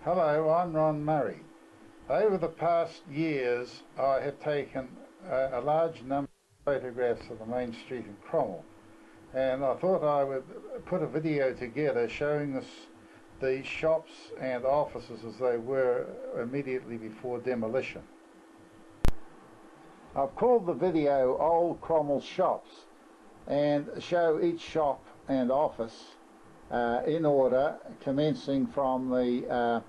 Hello, I'm Ron Murray. Over the past years I have taken a large number of photographs of the main street in Cromwell, and I thought I would put a video together showing the shops and offices as they were immediately before demolition. I've called the video Old Cromwell Shops and show each shop and office in order, commencing from the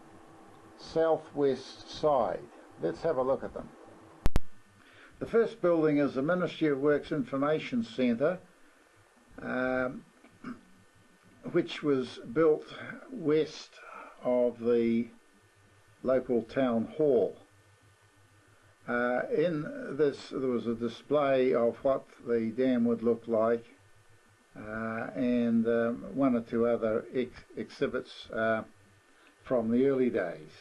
southwest side. Let's have a look at them. The first building is the Ministry of Works Information Centre, which was built west of the local town hall. In this there was a display of what the dam would look like, and one or two other exhibits from the early days.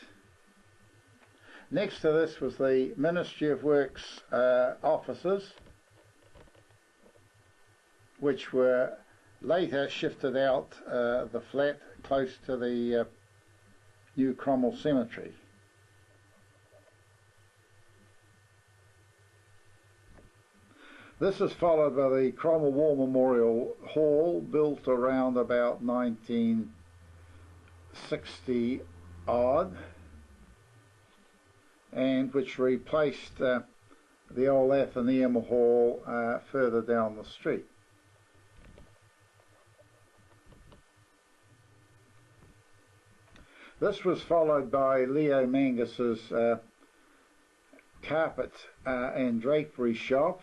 Next to this was the Ministry of Works offices, which were later shifted out the flat close to the new Cromwell Cemetery. This is followed by the Cromwell War Memorial Hall, built around about 1960 odd, and which replaced the old Athenaeum Hall further down the street. This was followed by Leo Mangus's carpet and drapery shop,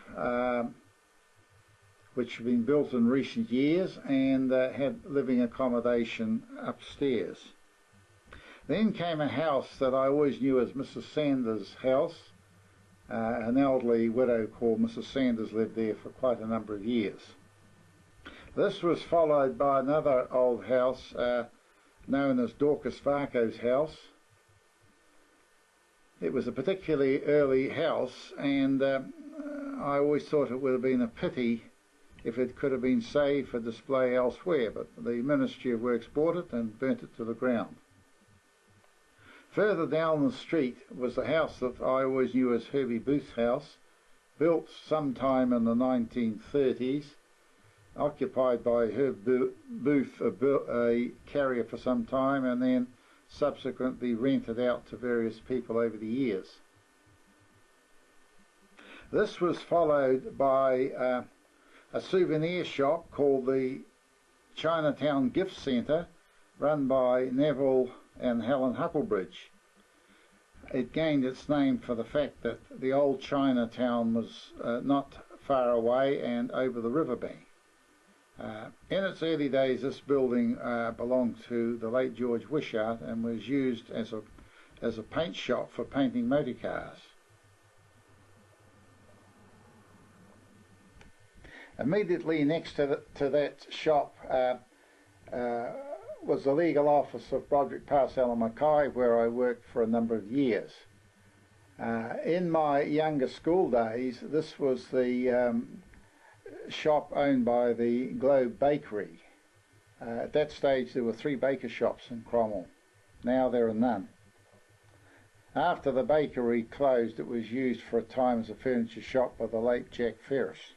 which had been built in recent years and had living accommodation upstairs. Then came a house that I always knew as Mrs. Sanders' house. An elderly widow called Mrs. Sanders lived there for quite a number of years. This was followed by another old house known as Dorcas Varco's house. It was a particularly early house, and I always thought it would have been a pity if it could have been saved for display elsewhere, but the Ministry of Works bought it and burnt it to the ground. Further down the street was the house that I always knew as Herbie Booth's house, built sometime in the 1930s, occupied by Herb Booth, a carrier for some time, and then subsequently rented out to various people over the years. This was followed by a souvenir shop called the Chinatown Gift Centre, run by Neville and Helen Hucklebridge. It gained its name for the fact that the old Chinatown was not far away and over the riverbank. In its early days, this building belonged to the late George Wishart and was used as a paint shop for painting motor cars. Immediately next to that shop was the legal office of Broderick Parcell and Mackay, where I worked for a number of years. In my younger school days, this was the shop owned by the Globe Bakery. At that stage there were 3 baker shops in Cromwell. Now there are none. After the bakery closed, it was used for a time as a furniture shop by the late Jack Ferris.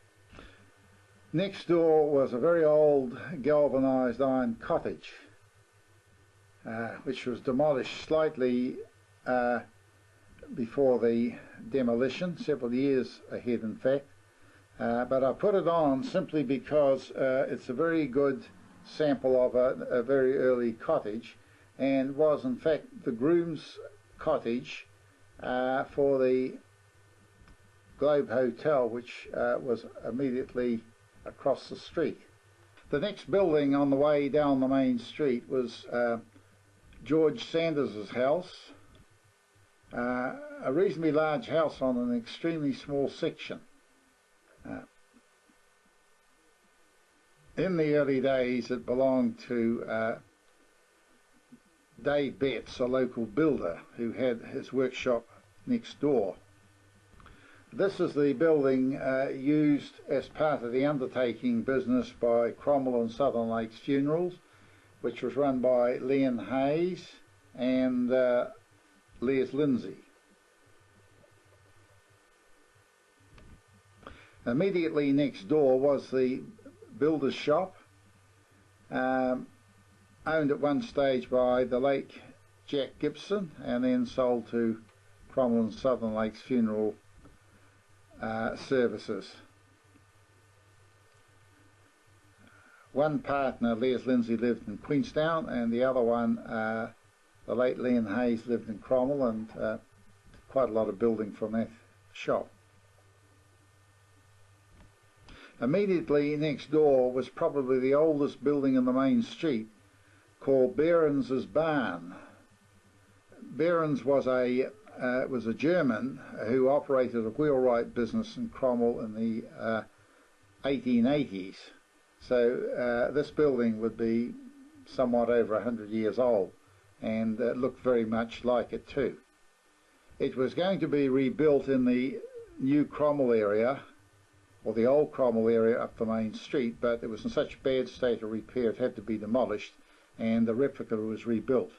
Next door was a very old galvanised iron cottage, which was demolished slightly before the demolition, several years ahead in fact. But I put it on simply because it's a very good sample of a very early cottage, and was in fact the groom's cottage for the Globe Hotel, which was immediately across the street. The next building on the way down the main street was George Sanders' house, a reasonably large house on an extremely small section. In the early days it belonged to Dave Betts, a local builder who had his workshop next door. This is the building used as part of the undertaking business by Cromwell and Southern Lakes Funerals, which was run by Leon Hayes and Les Lindsay. Immediately next door was the builder's shop, owned at one stage by the late Jack Gibson and then sold to Cromwell and Southern Lakes Funeral Services. One partner, Les Lindsay, lived in Queenstown, and the other one, the late Leon Hayes, lived in Cromwell, and quite a lot of building from that shop. Immediately next door was probably the oldest building in the main street, called Behrens's Barn. Behrens was a German who operated a wheelwright business in Cromwell in the 1880s. So this building would be somewhat over 100 years old, and looked very much like it too. It was going to be rebuilt in the new Cromwell area, or the old Cromwell area up the main street, but it was in such bad state of repair it had to be demolished, and the replica was rebuilt.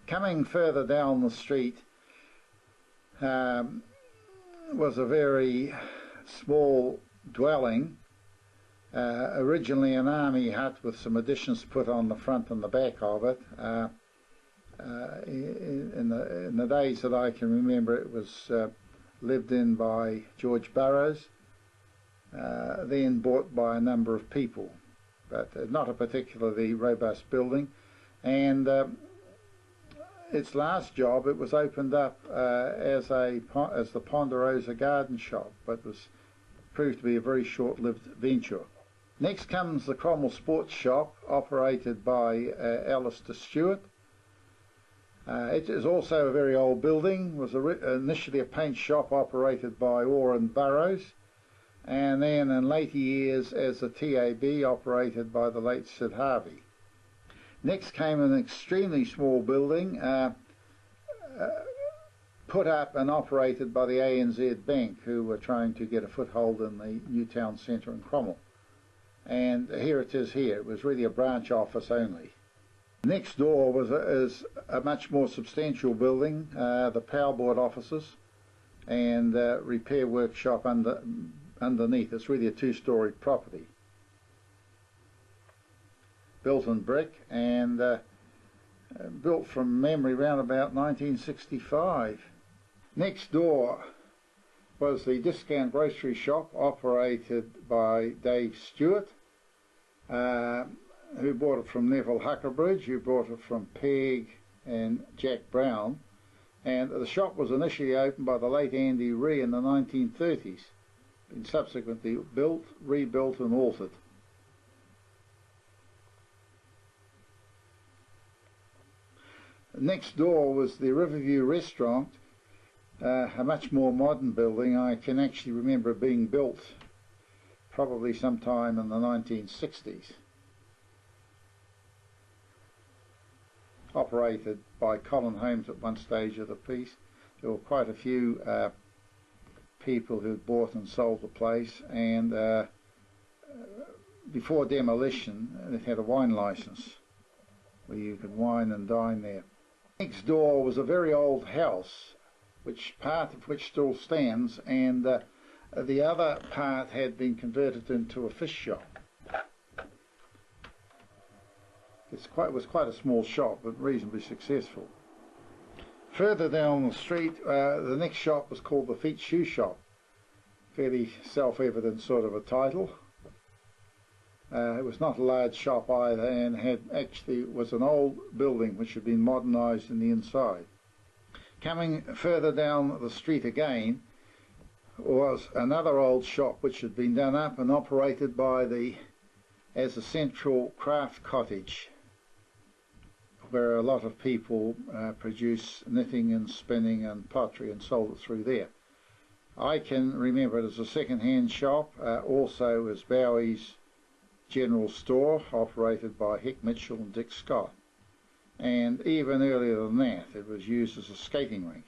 Coming further down the street was a very small dwelling, originally an army hut with some additions put on the front and the back of it. In the days that I can remember, it was lived in by George Burroughs, then bought by a number of people, but not a particularly robust building. And its last job, it was opened up as the Ponderosa Garden Shop, but was proved to be a very short-lived venture. Next comes the Cromwell Sports Shop, operated by Alistair Stewart. It is also a very old building. Was initially a paint shop operated by Orrin Burroughs, and then in later years as a TAB operated by the late Sid Harvey. Next came an extremely small building put up and operated by the ANZ Bank, who were trying to get a foothold in the new town centre in Cromwell. And here it is here. It was really a branch office only. Next door is a much more substantial building, the power board offices and repair workshop underneath. It's really a two-storey property, built in brick and built from memory around about 1965. Next door was the discount grocery shop operated by Dave Stewart, who bought it from Neville Huckerbridge, who bought it from Peg and Jack Brown. And the shop was initially opened by the late Andy Ree in the 1930s, been subsequently built, rebuilt and altered. Next door was the Riverview Restaurant, a much more modern building. I can actually remember it being built probably sometime in the 1960s. Operated by Colin Holmes at one stage of the piece. There were quite a few people who bought and sold the place, and before demolition it had a wine license where you could wine and dine there. Next door was a very old house, which part of which still stands, and the other part had been converted into a fish shop. It was quite a small shop, but reasonably successful. Further down the street, the next shop was called the Feet Shoe Shop. Fairly self-evident sort of a title. It was not a large shop either, and was an old building which had been modernised in the inside. Coming further down the street again was another old shop which had been done up and operated by as a central craft cottage, where a lot of people produce knitting and spinning and pottery and sold it through there. I can remember it as a second-hand shop, also as Bowie's General Store, operated by Hick Mitchell and Dick Scott. And even earlier than that, it was used as a skating rink.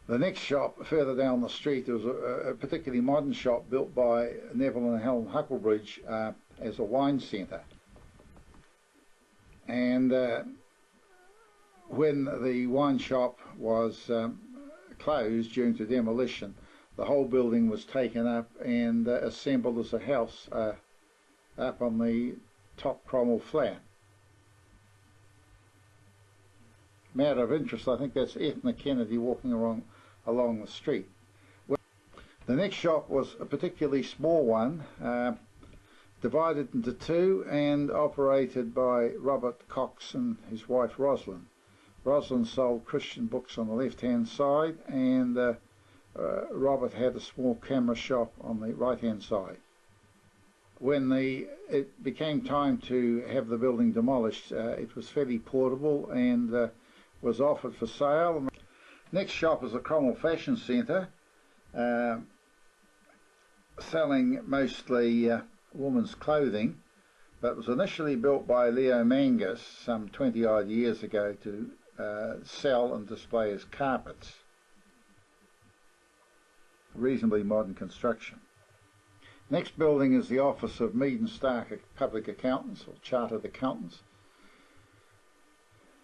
The next shop further down the street was a particularly modern shop built by Neville and Helen Hucklebridge as a wine centre. And when the wine shop was closed due to demolition, the whole building was taken up and assembled as a house up on the top Cromwell flat. Matter of interest, I think that's Ethna Kennedy walking along the street. The next shop was a particularly small one, divided into two and operated by Robert Cox and his wife Rosalind. Rosalind sold Christian books on the left-hand side, and Robert had a small camera shop on the right-hand side. When it became time to have the building demolished, it was fairly portable and was offered for sale. Next shop is the Cromwell Fashion Centre, selling mostly women's clothing, but was initially built by Leo Mangus some 20 odd years ago to sell and display as carpets. Reasonably modern construction. Next building is the office of Mead and Stark Public Accountants, or Chartered Accountants,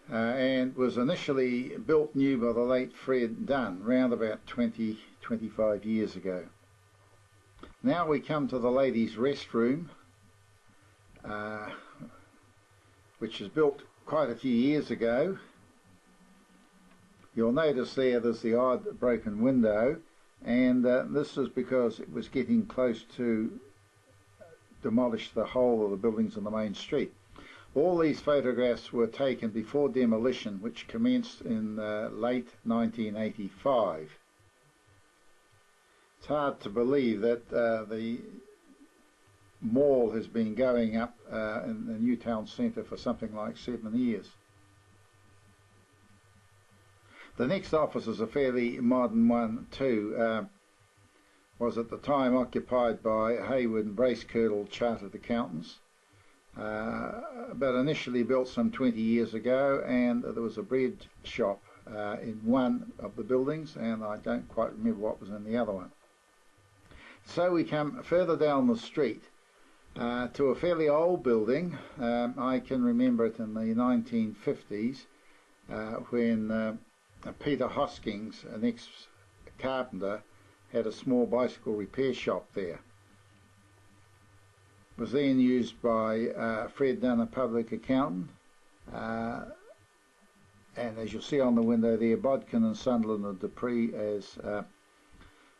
and was initially built new by the late Fred Dunn, round about 20-25 years ago. Now we come to the ladies' restroom, which was built quite a few years ago. You'll notice there's the odd broken window, and this is because it was getting close to demolish the whole of the buildings on the main street. All these photographs were taken before demolition, which commenced in late 1985. It's hard to believe that the mall has been going up in the new town centre for something like 7 years. The next office is a fairly modern one too. Was at the time occupied by Hayward and Bracegirdle Chartered Accountants, but initially built some 20 years ago, and there was a bread shop in one of the buildings, and I don't quite remember what was in the other one. So we come further down the street to a fairly old building. I can remember it in the 1950s when Peter Hoskins, an ex-carpenter, had a small bicycle repair shop there. It was then used by Fred Dunn, a public accountant, and as you'll see on the window there, Bodkin and Sunderland and Dupree as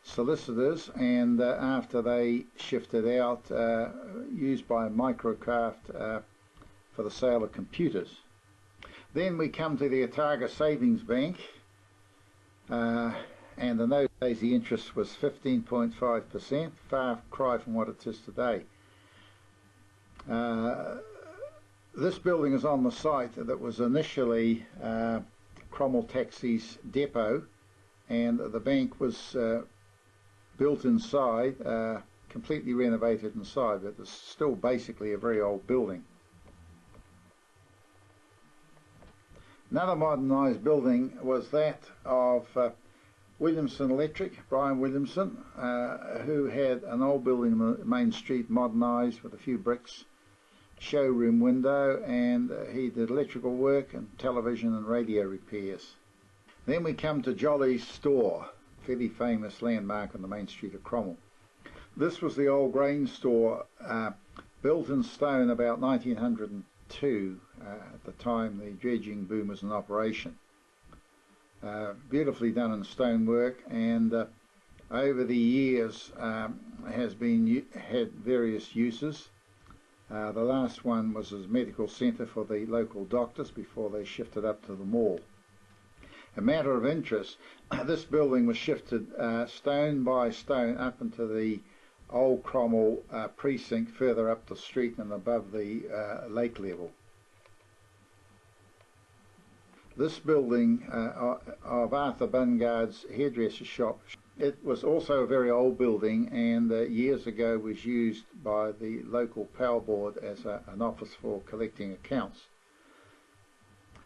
solicitors, and after they shifted out, used by Microcraft for the sale of computers. Then we come to the Otago Savings Bank, and in those days the interest was 15.5%, far cry from what it is today. This building is on the site that was initially Cromwell Taxi's depot, and the bank was built inside, completely renovated inside, but it's still basically a very old building. Another modernised building was that of Williamson Electric, Brian Williamson, who had an old building on the main street modernised with a few bricks, showroom window, and he did electrical work and television and radio repairs. Then we come to Jolly's store, fairly famous landmark on the main street of Cromwell. This was the old grain store, built in stone about 1902, at the time the dredging boom was in operation. Beautifully done in stonework, and over the years has had various uses. The last one was as medical centre for the local doctors before they shifted up to the mall. A matter of interest, this building was shifted stone by stone up into the old Cromwell precinct further up the street and above the lake level. This building of Arthur Bungard's hairdresser shop, it was also a very old building, and years ago was used by the local power board as an office for collecting accounts.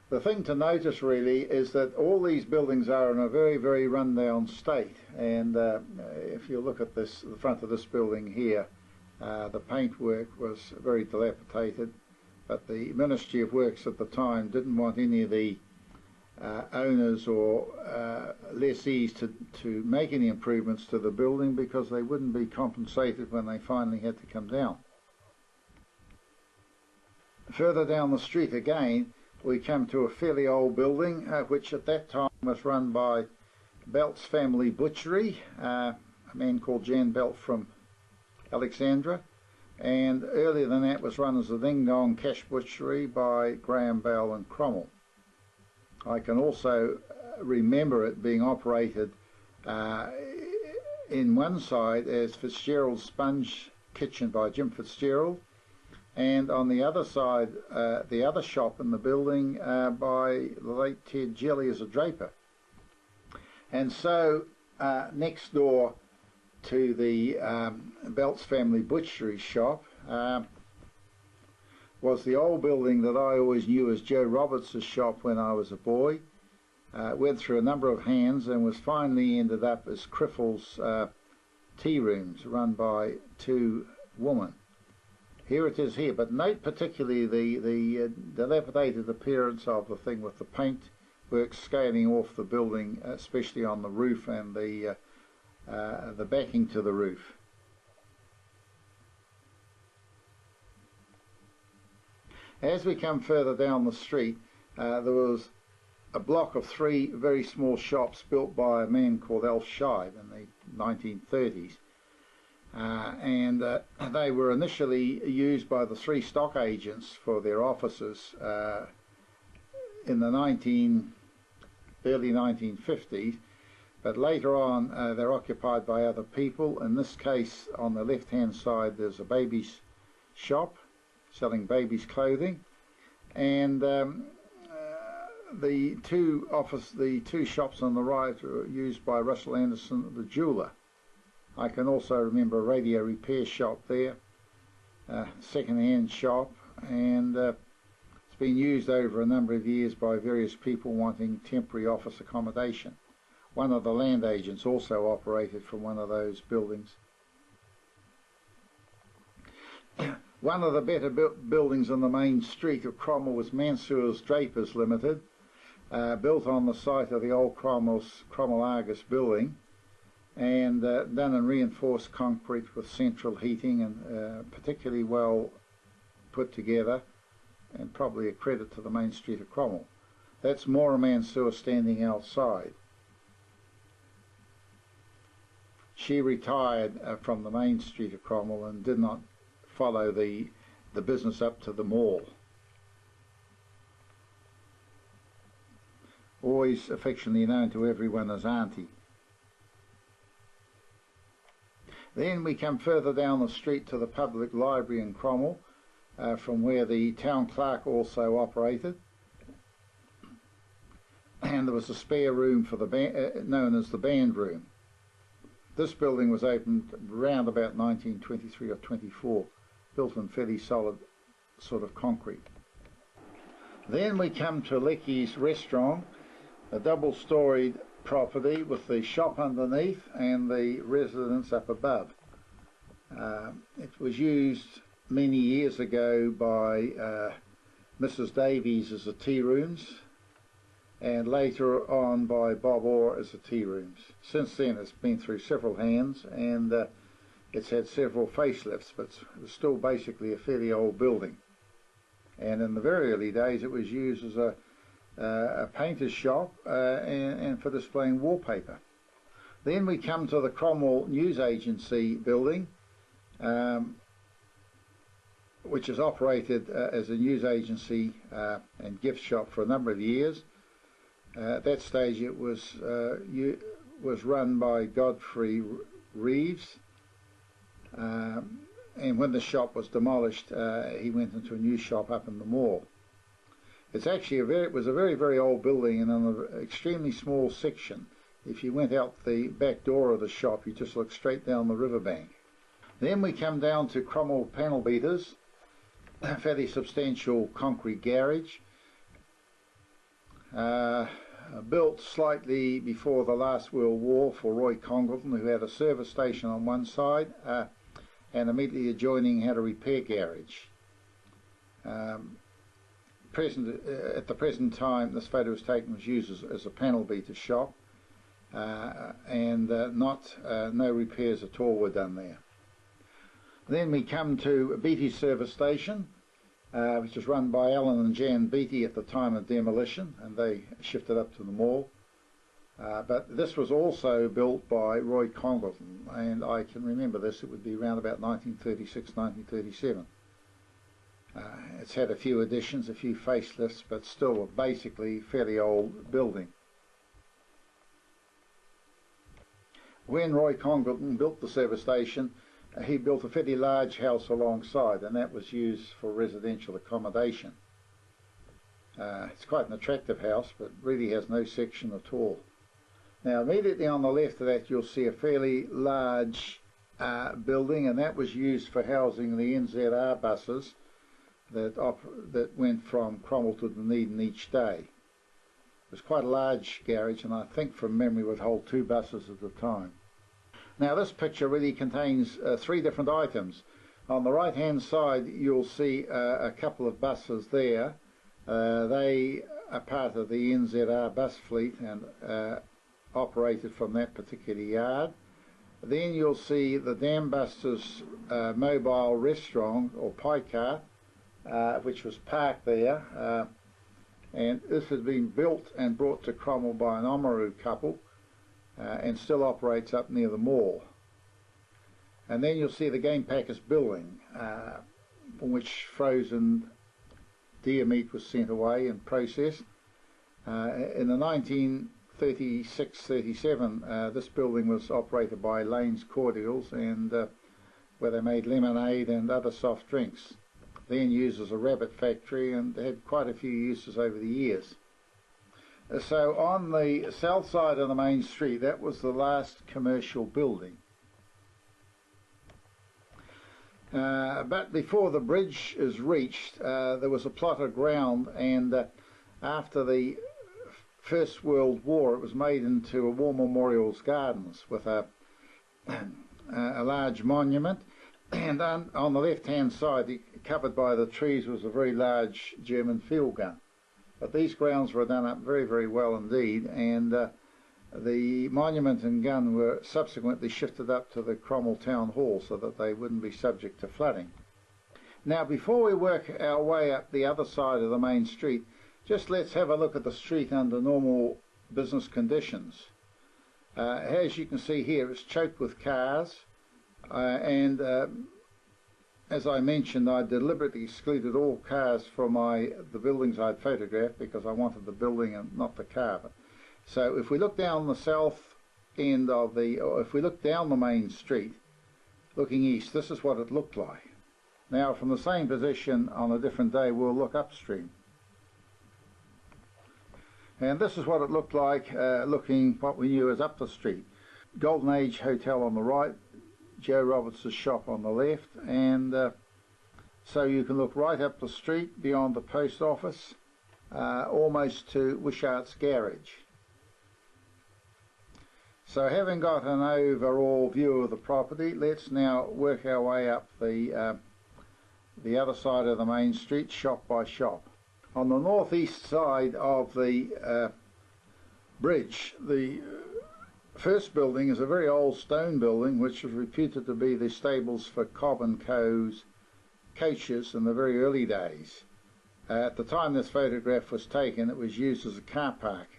The thing to notice really is that all these buildings are in a very, very rundown state, and if you look at this, the front of this building here, the paintwork was very dilapidated, but the Ministry of Works at the time didn't want any of the owners or lessees to make any improvements to the building because they wouldn't be compensated when they finally had to come down. Further down the street again, we come to a fairly old building which at that time was run by Belt's family butchery, a man called Jan Belt from Alexandra, and earlier than that was run as the Ding Dong Cash Butchery by Graham Bell and Cromwell. I can also remember it being operated in one side as Fitzgerald's Sponge Kitchen by Jim Fitzgerald, and on the other side, the other shop in the building by the late Ted Jelly as a draper. And so next door to the Belt's family butchery shop was the old building that I always knew as Joe Roberts' shop when I was a boy. Went through a number of hands and was finally ended up as Criffle's tea rooms run by two women. Here it is here, but note particularly the dilapidated appearance of the thing with the paint work scaling off the building, especially on the roof and the backing to the roof. As we come further down the street, there was a block of three very small shops built by a man called Alf Shive in the 1930s. And they were initially used by the three stock agents for their offices in the early 1950s, but later on they're occupied by other people. In this case, on the left hand side, there's a baby's shop selling babies' clothing, and the two shops on the right are used by Russell Anderson, the jeweller. I can also remember a radio repair shop there, second-hand shop, and it's been used over a number of years by various people wanting temporary office accommodation. One of the land agents also operated from one of those buildings. One of the better buildings on the main street of Cromwell was Mansour's Drapers Limited, built on the site of the old Cromwell Argus building, and done in reinforced concrete with central heating, and particularly well put together, and probably a credit to the main street of Cromwell. That's Maura Mansour standing outside. She retired from the main street of Cromwell and did not follow the business up to the mall. Always affectionately known to everyone as Auntie. Then we come further down the street to the public library in Cromwell, from where the town clerk also operated. And there was a spare room for the known as the band room. This building was opened around about 1923 or 24, built in fairly solid sort of concrete. Then we come to Lecky's Restaurant, a double-storied property with the shop underneath and the residence up above. It was used many years ago by Mrs. Davies as the tea rooms, and later on by Bob Orr as the tea rooms. Since then it's been through several hands, and it's had several facelifts, but it was still basically a fairly old building. And in the very early days it was used as a painter's shop and for displaying wallpaper. Then we come to the Cromwell News Agency building, which has operated as a news agency and gift shop for a number of years. At that stage it was run by Godfrey Reeves, and when the shop was demolished he went into a new shop up in the mall. It's actually it was a very, very old building, and on an extremely small section. If you went out the back door of the shop, you just looked straight down the riverbank. Then we come down to Cromwell Panel Beaters, a fairly substantial concrete garage. built slightly before the last World War for Roy Congleton, who had a service station on one side, and immediately adjoining had a repair garage. At the present time, this photo was taken, was used as a panel beater shop, and no repairs at all were done there. Then we come to Beattie's service station, which was run by Alan and Jan Beattie at the time of demolition, and they shifted up to the mall. But this was also built by Roy Congleton, and I can remember this, it would be around about 1936, 1937. It's had a few additions, a few facelifts, but still a basically fairly old building. When Roy Congleton built the service station, he built a fairly large house alongside, and that was used for residential accommodation. It's quite an attractive house, but really has no section at all. Now, immediately on the left of that, you'll see a fairly large building, and that was used for housing the NZR buses that went from Cromwell to Dunedin each day. It was quite a large garage, and I think from memory would hold 2 buses at a time. Now, this picture really contains 3 different items. On the right hand side you'll see a couple of buses there. They are part of the NZR bus fleet and operated from that particular yard. Then you'll see the Dambusters mobile restaurant or pie cart, which was parked there, and this has been built and brought to Cromwell by an Oamaru couple, and still operates up near the mall. And then you'll see the game packers building, from which frozen deer meat was sent away and processed. In the 1936-37, this building was operated by Lane's Cordials, and where they made lemonade and other soft drinks. Then used as a rabbit factory, and had quite a few uses over the years. So on the south side of the main street, that was the last commercial building. But before the bridge is reached, there was a plot of ground, and after the First World War it was made into a War Memorials Gardens with a large monument, and on the left hand side, covered by the trees, was a very large German field gun. But these grounds were done up very, very well indeed, and the monument and gun were subsequently shifted up to the Cromwell Town Hall so that they wouldn't be subject to flooding. Now, before we work our way up the other side of the main street, just let's have a look at the street under normal business conditions. As you can see here, it's choked with cars, and as I mentioned, I deliberately excluded all cars from the buildings I'd photographed because I wanted the building and not the car. So if we look down the south end of if we look down the main street, looking east, this is what it looked like. Now, from the same position on a different day, we'll look upstream. And this is what it looked like looking what we knew as up the street. Golden Age Hotel on the right, Joe Roberts' shop on the left, and so you can look right up the street beyond the post office, almost to Wishart's garage. So having got an overall view of the property, let's now work our way up the other side of the main street, shop by shop. On the northeast side of the bridge, the first building is a very old stone building which was reputed to be the stables for Cobb and Co.'s coaches in the very early days. At the time this photograph was taken, it was used as a car park,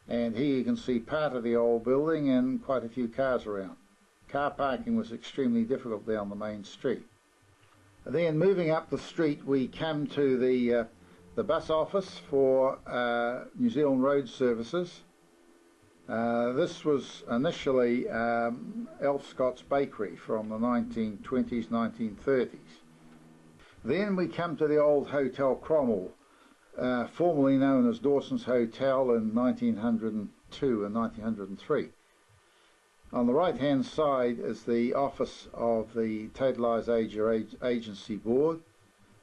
and here you can see part of the old building and quite a few cars around. Car parking was extremely difficult down the main street. Then moving up the street, we come to the bus office for New Zealand Road Services. This was initially Elf Scott's Bakery from the 1920s, 1930s. Then we come to the old Hotel Cromwell, formerly known as Dawson's Hotel in 1902 and 1903. On the right hand side is the office of the Totalised Agency Board,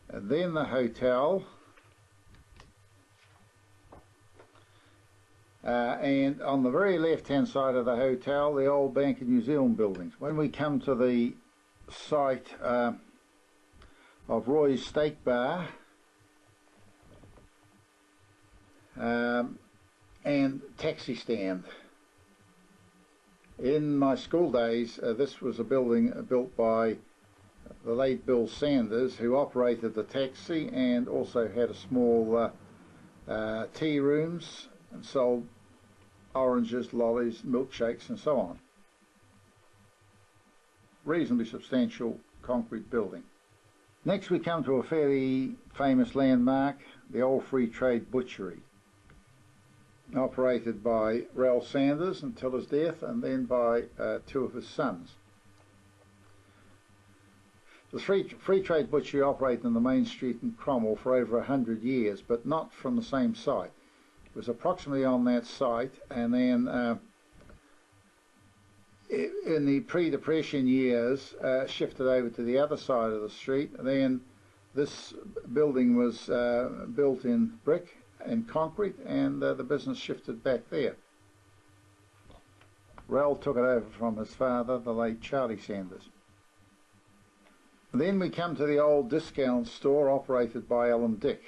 and then the hotel, and on the very left hand side of the hotel, the old Bank of New Zealand buildings. When we come to the site of Roy's Steak Bar and taxi stand. In my school days, this was a building built by the late Bill Sanders, who operated the taxi and also had a small tea rooms and sold oranges, lollies, milkshakes and so on. Reasonably substantial concrete building. Next we come to a fairly famous landmark, the Old Free Trade Butchery, operated by Ralph Sanders until his death, and then by two of his sons. The Free Trade Butchery operated on the main street in Cromwell for over 100 years, but not from the same site. It was approximately on that site, and then in the pre-depression years shifted over to the other side of the street. And then this building was built in brick and concrete, and the business shifted back there. Ralph took it over from his father, the late Charlie Sanders. Then we come to the old discount store operated by Alan Dick.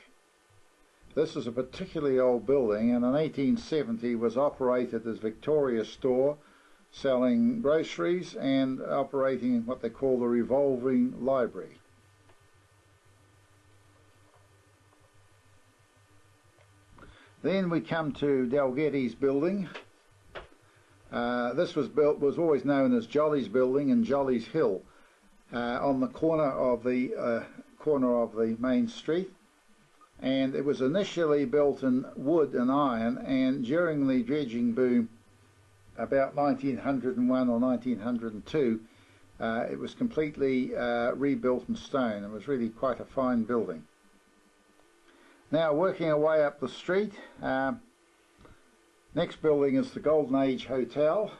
This is a particularly old building, and in 1870 was operated as Victoria store, selling groceries and operating what they call the revolving library. Then we come to Dalgetty's building. This was always known as Jolly's building and Jolly's Hill, on the corner of the main street, and it was initially built in wood and iron, and during the dredging boom about 1901 or 1902 it was completely rebuilt in stone. It was really quite a fine building. Now, working our way up the street, next building is the Golden Age Hotel.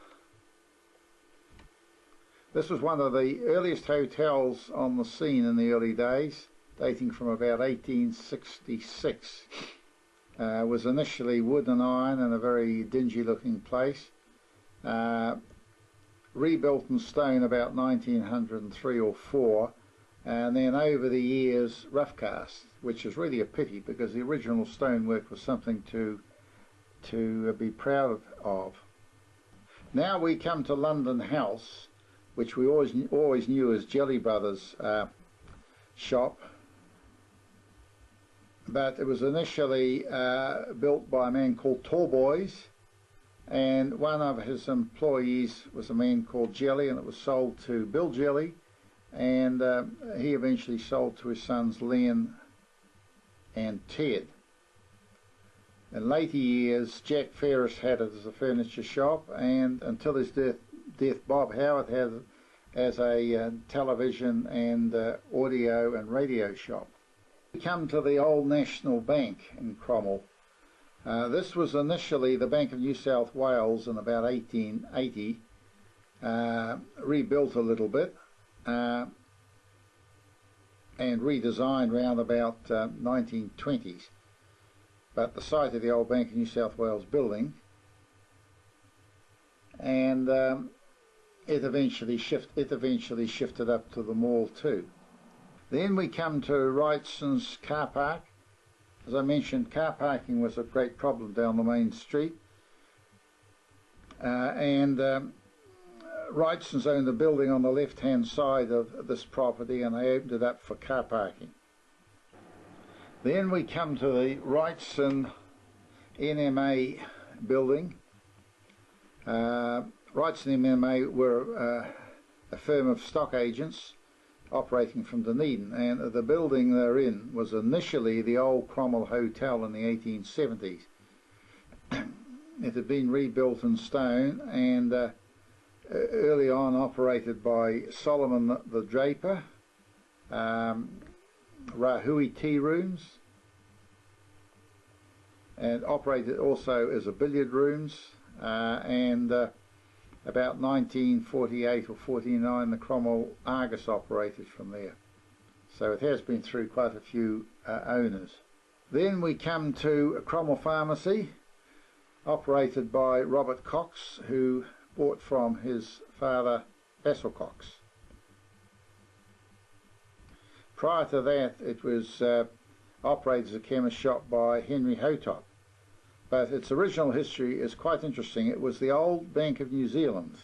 This was one of the earliest hotels on the scene in the early days, dating from about 1866. Was initially wood and iron and a very dingy looking place. Rebuilt in stone about 1903 or 4, and then over the years rough cast, which is really a pity because the original stonework was something to be proud of. Now we come to London House, which we always knew as Jelly Brothers shop, but it was initially built by a man called Torboys, and one of his employees was a man called Jelly, and it was sold to Bill Jelly, and he eventually sold to his sons Len and Ted. In later years, Jack Ferris had it as a furniture shop, and until his death Bob Howard had it as a television and audio and radio shop. We come to the old National Bank in Cromwell. This was initially the Bank of New South Wales in about 1880, rebuilt a little bit and redesigned round about 1920s. But the site of the old Bank of New South Wales building, and it eventually shifted up to the mall too. Then we come to Wrightson's car park. As I mentioned, car parking was a great problem down the main street, and Wrightson's owned the building on the left hand side of this property, and they opened it up for car parking. Then we come to the Wrightson NMA building. Wrightson NMA were a firm of stock agents operating from Dunedin, and the building they're in was initially the old Cromwell Hotel in the 1870s. It had been rebuilt in stone, and early on operated by Solomon the Draper, Rahui Tea Rooms, and operated also as a billiard rooms, and about 1948 or 49 the Cromwell Argus operated from there. So it has been through quite a few owners. Then we come to Cromwell Pharmacy, operated by Robert Cox, who bought from his father Basil Cox. Prior to that, it was operated as a chemist shop by Henry Hotop, but its original history is quite interesting. It was the old Bank of New Zealand,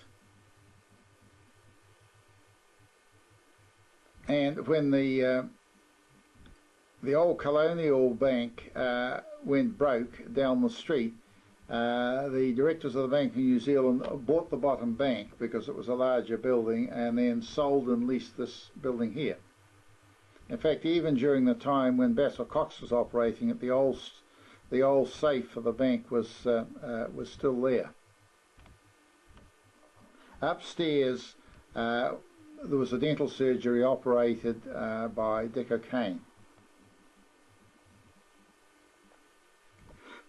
and when the old colonial bank went broke down the street, the directors of the Bank of New Zealand bought the bottom bank because it was a larger building, and then sold and leased this building here. In fact, even during the time when Basil Cox was operating it, the old safe for the bank was still there. Upstairs, there was a dental surgery operated by Dick O'Kane.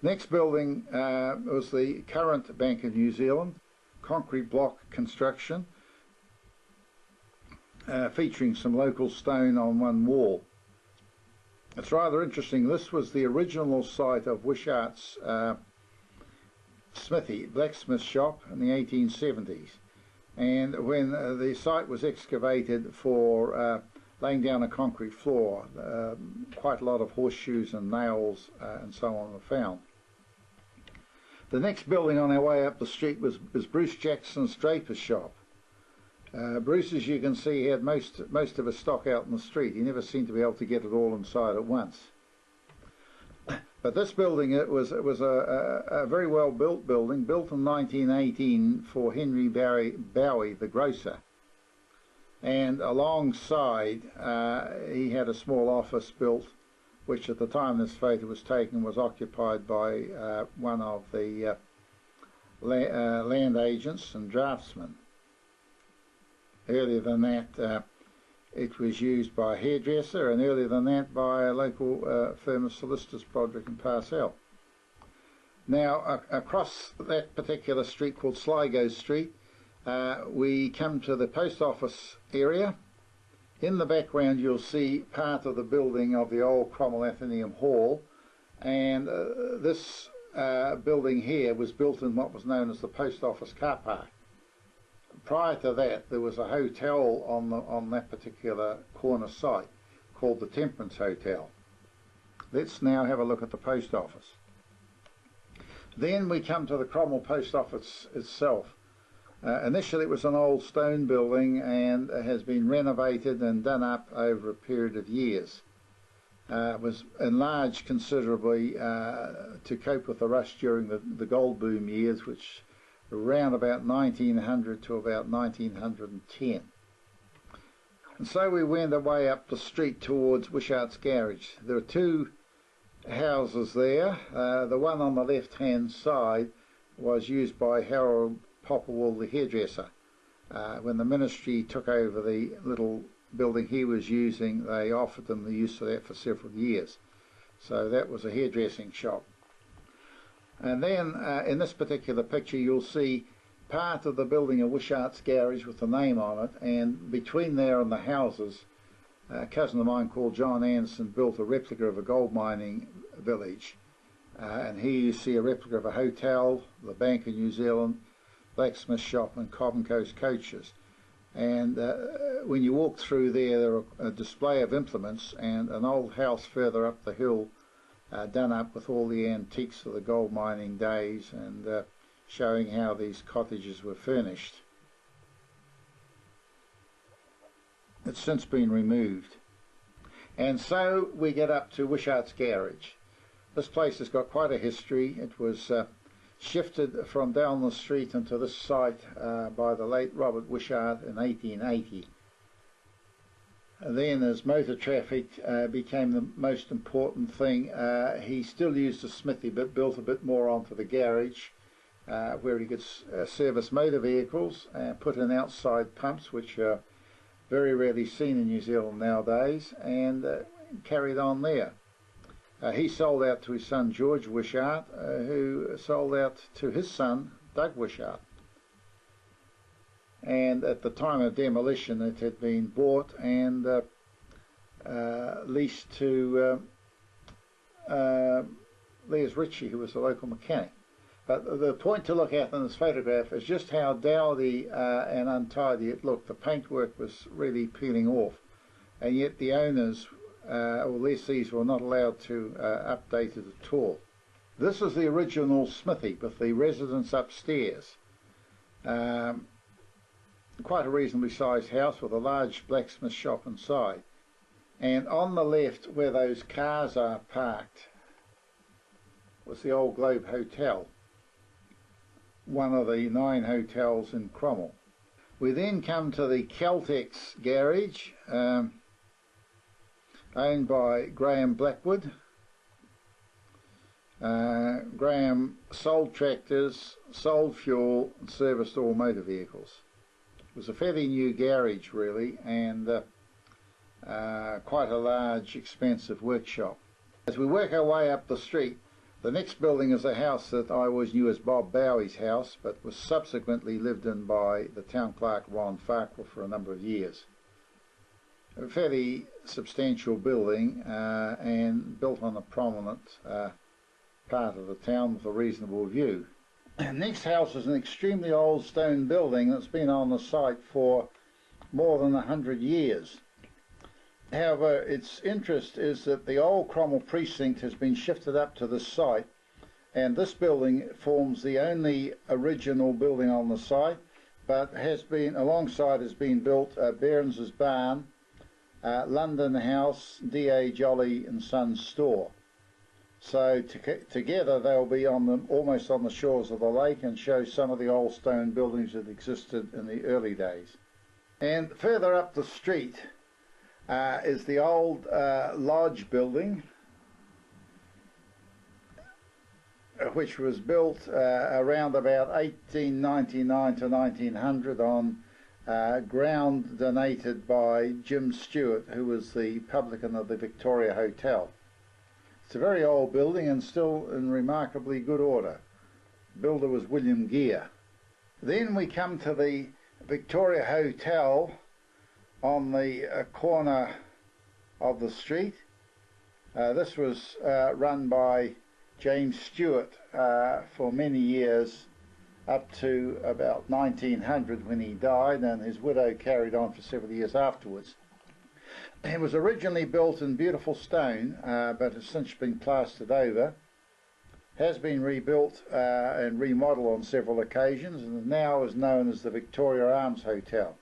Next building was the current Bank of New Zealand, concrete block construction, featuring some local stone on one wall. It's rather interesting. This was the original site of Wishart's smithy, blacksmith shop in the 1870s. And when the site was excavated for laying down a concrete floor, quite a lot of horseshoes and nails and so on were found. The next building on our way up the street was Bruce Jackson's draper's shop. Bruce, as you can see, had most of his stock out in the street. He never seemed to be able to get it all inside at once. But this building, it was a very well built building, built in 1918 for Henry Bowie, the grocer. And alongside, he had a small office built, which at the time this photo was taken was occupied by one of the land agents and draftsmen. Earlier than that, it was used by a hairdresser, and earlier than that by a local firm of solicitors, Broderick and Parcell. Now, across that particular street called Sligo Street, we come to the post office area. In the background you'll see part of the building of the old Cromwell Athenaeum Hall, and this building here was built in what was known as the post office car park. Prior to that, there was a hotel on that particular corner site called the Temperance Hotel. Let's now have a look at the post office. Then we come to the Cromwell Post Office itself. Initially it was an old stone building and has been renovated and done up over a period of years. It was enlarged considerably to cope with the rush during the gold boom years, which around about 1900 to about 1910. And so we went away up the street towards Wishart's garage. There are two houses there. The one on the left hand side was used by Harold Popplewell, the hairdresser. When the ministry took over the little building he was using, they offered them the use of that for several years. So that was a hairdressing shop. And then in this particular picture you'll see part of the building of Wishart's garage with the name on it, and between there and the houses, a cousin of mine called John Anderson built a replica of a gold mining village. And here you see a replica of a hotel, the Bank of New Zealand, blacksmith shop and Cobham Coast coaches. And when you walk through there are a display of implements and an old house further up the hill done up with all the antiques of the gold mining days, and showing how these cottages were furnished. It's since been removed. And so we get up to Wishart's garage. This place has got quite a history. It was shifted from down the street into this site by the late Robert Wishart in 1880. Then as motor traffic became the most important thing, he still used a smithy but built a bit more onto the garage where he could service motor vehicles and put in outside pumps, which are very rarely seen in New Zealand nowadays, and carried on there. He sold out to his son George Wishart, who sold out to his son Doug Wishart. And at the time of demolition it had been bought and leased to Les Ritchie, who was a local mechanic. But the point to look at in this photograph is just how dowdy and untidy it looked. The paintwork was really peeling off, and yet the owners or lessees were not allowed to update it at all. This is the original smithy with the residence upstairs. Quite a reasonably sized house with a large blacksmith shop inside. And on the left, where those cars are parked, was the old Globe Hotel, one of the 9 hotels in Cromwell. We then come to the Caltex garage, owned by Graham Blackwood. Graham sold tractors, sold fuel, and serviced all motor vehicles. It was a fairly new garage really, and quite a large, expensive workshop. As we work our way up the street, the next building is a house that I always knew as Bob Bowie's house, but was subsequently lived in by the town clerk Ron Farquhar for a number of years. A fairly substantial building and built on a prominent part of the town with a reasonable view. The next house is an extremely old stone building that's been on the site for more than 100 years. However, its interest is that the old Cromwell precinct has been shifted up to this site, and this building forms the only original building on the site, but has been, alongside has been built Behrens's Barn, London House, D.A. Jolly and Sons Store. So together they'll be on the, almost on the shores of the lake, and show some of the old stone buildings that existed in the early days. And further up the street is the old lodge building, which was built around about 1899 to 1900 on ground donated by Jim Stewart, who was the publican of the Victoria Hotel. It's a very old building and still in remarkably good order. The builder was William Gear. Then we come to the Victoria Hotel on the corner of the street. This was run by James Stewart for many years, up to about 1900 when he died, and his widow carried on for several years afterwards. It was originally built in beautiful stone, but has since been plastered over, has been rebuilt and remodeled on several occasions, and now is known as the Victoria Arms Hotel.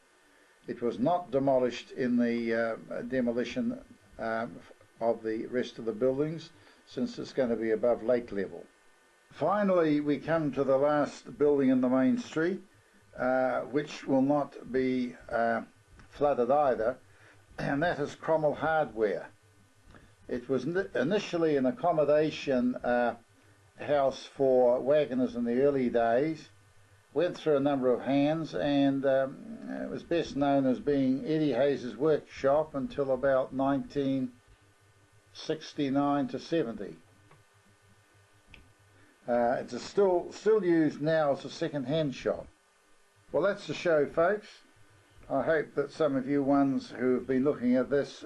It was not demolished in the demolition of the rest of the buildings, since it's going to be above lake level. Finally, we come to the last building in the main street, which will not be flooded either, and that is Cromwell Hardware. It was initially an accommodation house for wagoners in the early days, went through a number of hands, and it was best known as being Eddie Hayes's workshop until about 1969 to 70. It's still used now as a second-hand shop. Well, that's the show, folks. I hope that some of you ones who have been looking at this,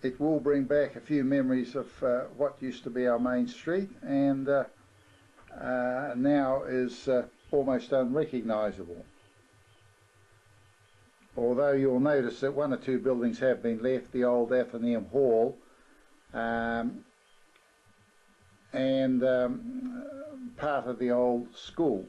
it will bring back a few memories of what used to be our main street, and now is almost unrecognisable. Although you'll notice that 1 or 2 buildings have been left, the old Athenaeum Hall and part of the old school.